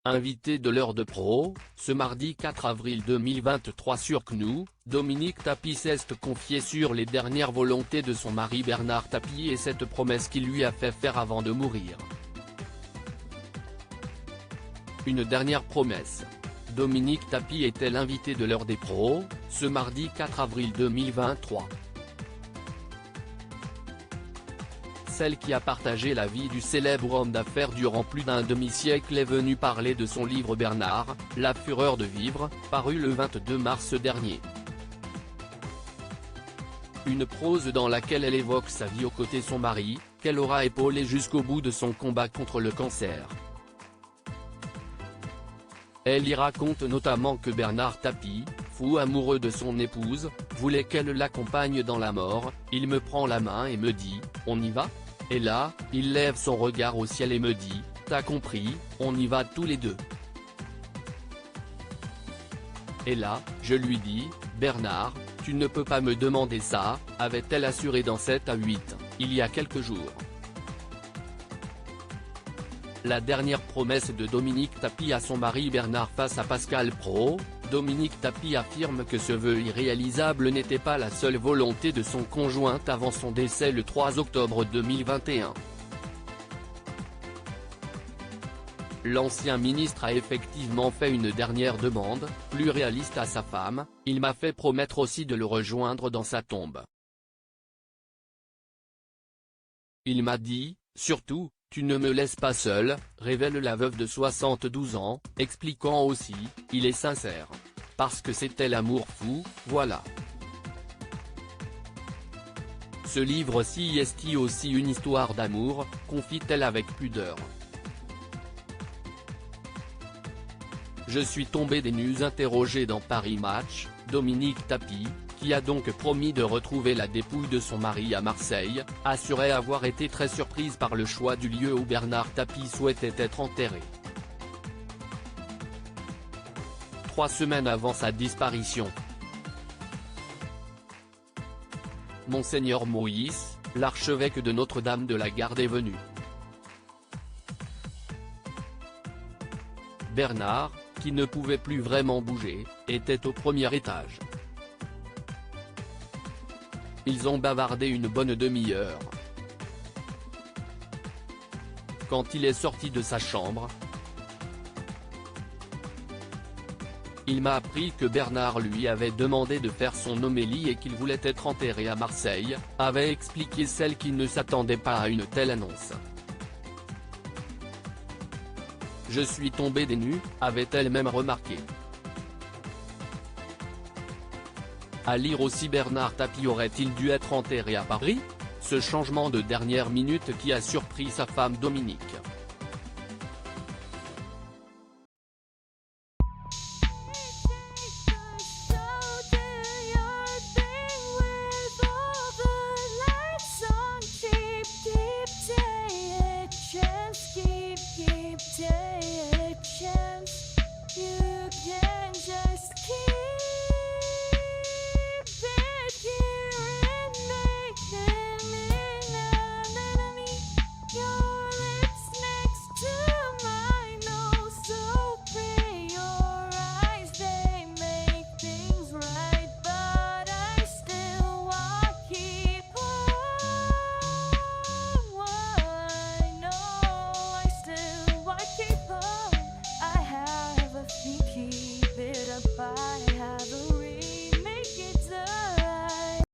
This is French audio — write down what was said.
Invité de l'heure de pro, ce mardi 4 avril 2023 sur CNews, Dominique Tapie s'est confiée sur les dernières volontés de son mari Bernard Tapie et cette promesse qu'il lui a fait faire avant de mourir. Une dernière promesse. Dominique Tapie était l'invité de l'heure des pros, ce mardi 4 avril 2023. Celle qui a partagé la vie du célèbre homme d'affaires durant plus d'un demi-siècle est venue parler de son livre Bernard, La fureur de vivre, paru le 22 mars dernier. Une prose dans laquelle elle évoque sa vie aux côtés de son mari, qu'elle aura épaulé jusqu'au bout de son combat contre le cancer. Elle y raconte notamment que Bernard Tapie, fou amoureux de son épouse, voulait qu'elle l'accompagne dans la mort. Il me prend la main et me dit « On y va ?» Et là, il lève son regard au ciel et me dit « T'as compris, on y va tous les deux ?» Et là, je lui dis « Bernard, tu ne peux pas me demander ça », avait-elle assuré dans 7 à 8, il y a quelques jours. La dernière promesse de Dominique Tapie à son mari Bernard face à Pascal Praud, Dominique Tapie affirme que ce vœu irréalisable n'était pas la seule volonté de son conjoint avant son décès le 3 octobre 2021. L'ancien ministre a effectivement fait une dernière demande, plus réaliste à sa femme, il m'a fait promettre aussi de le rejoindre dans sa tombe. Il m'a dit, surtout, tu ne me laisses pas seul, révèle la veuve de 72 ans, expliquant aussi, il est sincère. Parce que c'était l'amour fou, voilà. Ce livre-ci est aussi une histoire d'amour, confie-t-elle avec pudeur. Je suis tombé des nues interrogée dans Paris Match, Dominique Tapie, qui a donc promis de retrouver la dépouille de son mari à Marseille, assurait avoir été très surprise par le choix du lieu où Bernard Tapie souhaitait être enterré. 3 semaines avant sa disparition. Monseigneur Moïse, l'archevêque de Notre-Dame de la Garde est venu. Bernard, qui ne pouvait plus vraiment bouger, était au premier étage. Ils ont bavardé une bonne demi-heure. Quand il est sorti de sa chambre, il m'a appris que Bernard lui avait demandé de faire son homélie et qu'il voulait être enterré à Marseille, avait expliqué celle qui ne s'attendait pas à une telle annonce. Je suis tombée des nues, avait-elle même remarqué. À lire aussi Bernard Tapie aurait-il dû être enterré à Paris? Ce changement de dernière minute qui a surpris sa femme Dominique. Keep it up.